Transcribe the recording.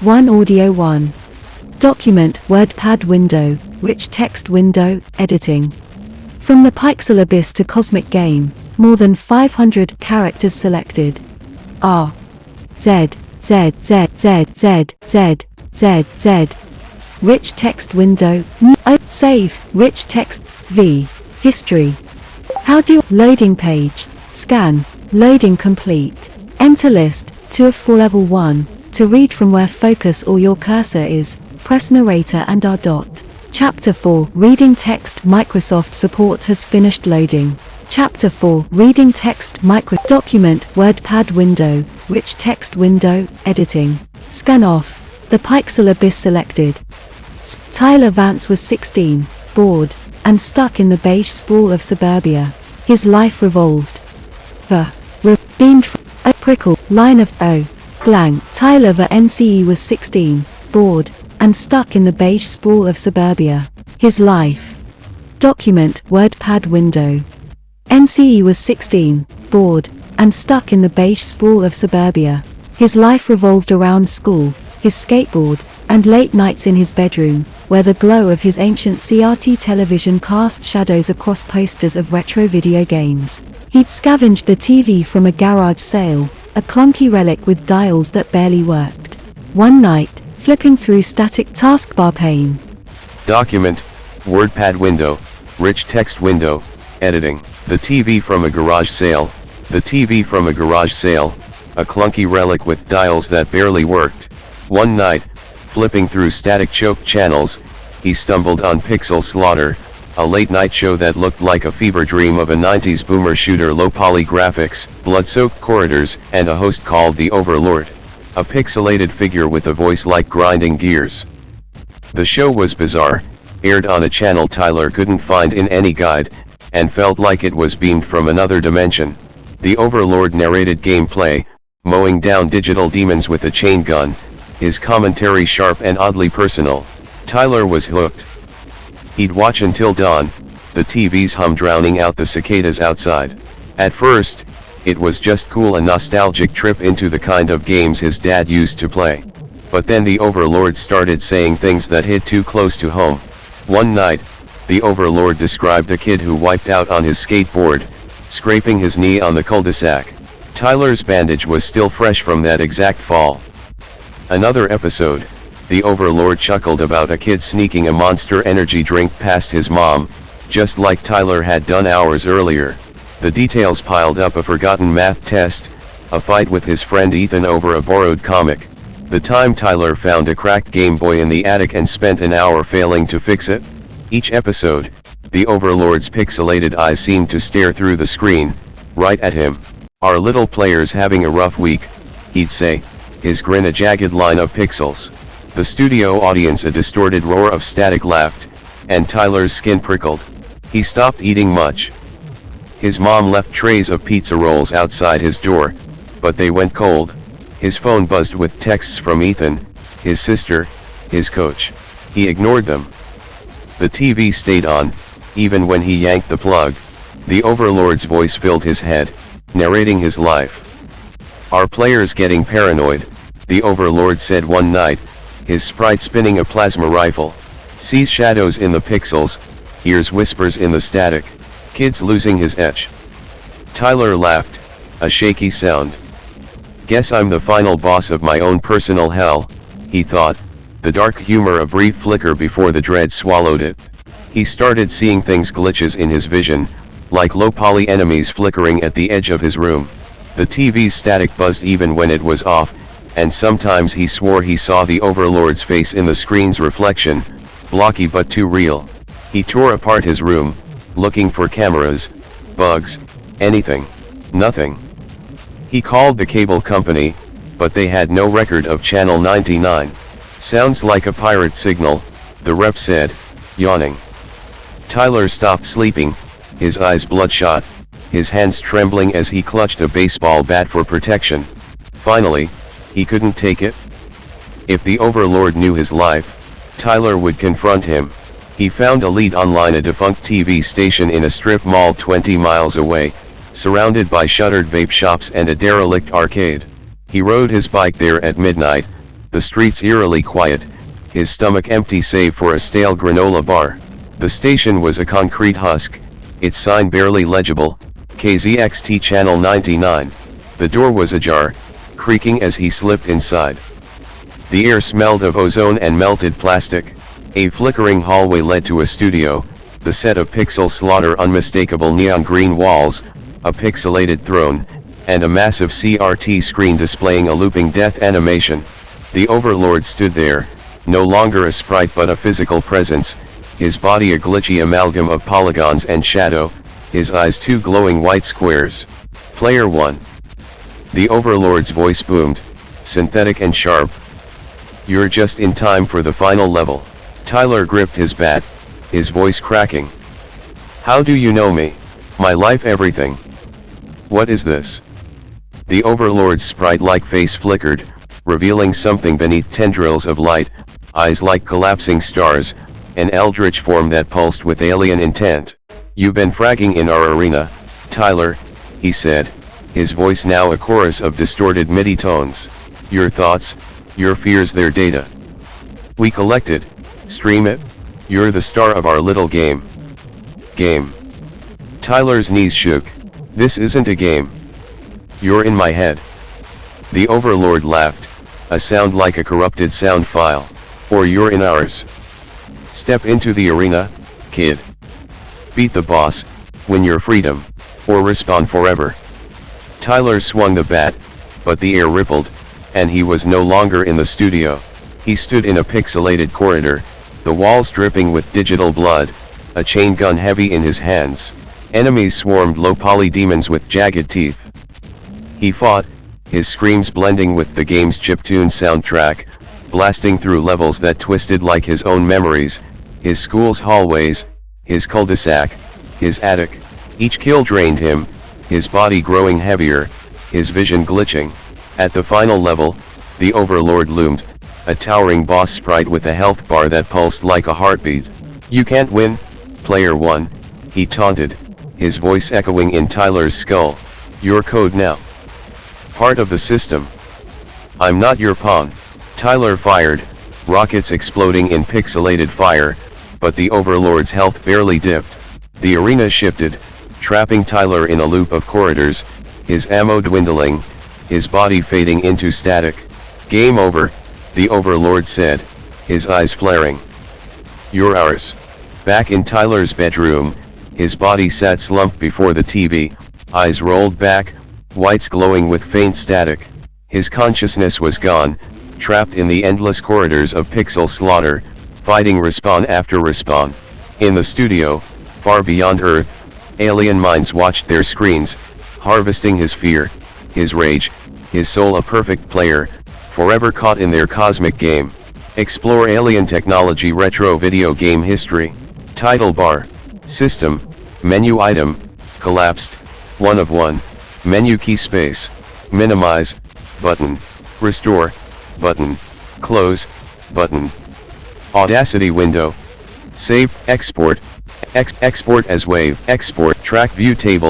1 audio 1. Document WordPad window, rich text window, editing. From the pixel abyss to cosmic game, more than 500 characters selected. R. Z. Z. Z. Z. Z. Z. Z. Z. Rich text window, save, rich text, V. History. How do loading page, scan, loading complete. Enter list, 2 of 4 level 1, to read from where focus or your cursor is, press narrator and R dot. Chapter 4, reading text Microsoft support has finished loading. Chapter 4, reading text document WordPad window, rich text window, editing. Scan off, the pixel abyss selected. Tyler Vance was 16, bored, and stuck in the beige sprawl of suburbia. His life revolved. Beamed from a prickle, line of O, blank. Tyler NCE was 16, bored, and stuck in the beige sprawl of suburbia. His life. Document WordPad window. NCE was 16, bored, and stuck in the beige sprawl of suburbia. His life revolved around school, his skateboard, and late nights in his bedroom, where the glow of his ancient CRT television cast shadows across posters of retro video games. He'd scavenged the TV from a garage sale, a clunky relic with dials that barely worked. One night, flipping through static taskbar pane. Document, WordPad window, rich text window, editing. The TV from a garage sale. The TV from a garage sale, a clunky relic with dials that barely worked. One night, flipping through static choke channels, he stumbled on Pixel Slaughter, a late-night show that looked like a fever dream of a 90s boomer shooter, low-poly graphics, blood-soaked corridors, and a host called the Overlord, a pixelated figure with a voice like grinding gears. The show was bizarre, aired on a channel Tyler couldn't find in any guide, and felt like it was beamed from another dimension. The Overlord narrated gameplay, mowing down digital demons with a chain gun, his commentary sharp and oddly personal. Tyler was hooked. He'd watch until dawn, the TV's hum drowning out the cicadas outside. At first, it was just cool, a nostalgic trip into the kind of games his dad used to play. But then the Overlord started saying things that hit too close to home. One night, the Overlord described a kid who wiped out on his skateboard, scraping his knee on the cul-de-sac. Tyler's bandage was still fresh from that exact fall. Another episode, the Overlord chuckled about a kid sneaking a Monster Energy drink past his mom, just like Tyler had done hours earlier. The details piled up: a forgotten math test, a fight with his friend Ethan over a borrowed comic, the time Tyler found a cracked Game Boy in the attic and spent an hour failing to fix it. Each episode, the Overlord's pixelated eyes seemed to stare through the screen, right at him. "Our little player's having a rough week," he'd say, his grin a jagged line of pixels. The studio audience a distorted roar of static laughed, and Tyler's skin prickled. He stopped eating much. His mom left trays of pizza rolls outside his door, but they went cold. His phone buzzed with texts from Ethan, his sister, his coach. He ignored them. The TV stayed on, even when he yanked the plug. The Overlord's voice filled his head, narrating his life. "Our player's getting paranoid," the Overlord said one night, his sprite spinning a plasma rifle. "Sees shadows in the pixels, hears whispers in the static. Kid's losing his edge." Tyler laughed, a shaky sound. "Guess I'm the final boss of my own personal hell," he thought, the dark humor a brief flicker before the dread swallowed it. He started seeing things, glitches in his vision, like low-poly enemies flickering at the edge of his room. The TV's static buzzed even when it was off, and sometimes he swore he saw the Overlord's face in the screen's reflection, blocky but too real. He tore apart his room, looking for cameras, bugs, anything. Nothing. He called the cable company, but they had no record of channel 99. "Sounds like a pirate signal," the rep said, yawning. Tyler stopped sleeping, his eyes bloodshot, his hands trembling as he clutched a baseball bat for protection. Finally, he couldn't take it. If the Overlord knew his life, Tyler would confront him. He found a lead online: a defunct TV station in a strip mall 20 miles away, surrounded by shuttered vape shops and a derelict arcade. He rode his bike there at midnight, The streets eerily quiet, his stomach empty save for a stale granola bar. The station was a concrete husk, its sign barely legible, KZXT Channel 99. The door was ajar, creaking as he slipped inside. The air smelled of ozone and melted plastic. A flickering hallway led to a studio, the set of pixel slaughter, unmistakable neon green walls, a pixelated throne, and a massive CRT screen displaying a looping death animation. The Overlord stood there, no longer a sprite but a physical presence, his body a glitchy amalgam of polygons and shadow, his eyes two glowing white squares. Player 1. The Overlord's voice boomed, synthetic and sharp. You're just in time for the final level. Tyler gripped his bat, his voice cracking. How do you know me? My life, everything. What is this? The Overlord's sprite-like face flickered, revealing something beneath tendrils of light, eyes like collapsing stars, an eldritch form that pulsed with alien intent. You've been fragging in our arena, Tyler, he said, his voice now a chorus of distorted MIDI tones. Your thoughts, your fears, their data. We collect it, stream it, you're the star of our little game. Game. Tyler's knees shook. This isn't a game. You're in my head. The Overlord laughed, a sound like a corrupted sound file. Or you're in ours. Step into the arena, kid. Beat the boss, win your freedom, or respawn forever. Tyler swung the bat, but the air rippled, and he was no longer in the studio. He stood in a pixelated corridor, the walls dripping with digital blood, a chain gun heavy in his hands. Enemies swarmed low-poly demons with jagged teeth. He fought, his screams blending with the game's chiptune soundtrack, blasting through levels that twisted like his own memories, his school's hallways, his cul-de-sac, his attic. Each kill drained him, his body growing heavier, his vision glitching. At the final level, the Overlord loomed, a towering boss sprite with a health bar that pulsed like a heartbeat. You can't win, player 1, he taunted, his voice echoing in Tyler's skull. Your code now. Part of the system. I'm not your pawn. Tyler fired, rockets exploding in pixelated fire, but the Overlord's health barely dipped. The arena shifted, trapping Tyler in a loop of corridors, his ammo dwindling, his body fading into static. Game over, the Overlord said, his eyes flaring. You're ours. Back in Tyler's bedroom, his body sat slumped before the TV, eyes rolled back, whites glowing with faint static. His consciousness was gone, trapped in the endless corridors of pixel slaughter, fighting respawn after respawn. In the studio, far beyond Earth, alien minds watched their screens, harvesting his fear, his rage, his soul, a perfect player, forever caught in their cosmic game. Explore alien technology, retro video game history. Title bar. System, menu item, collapsed, 1 of 1, menu key space, minimize, button, restore, button, close, button. Audacity window. Save, export, export as wave, export, track view table.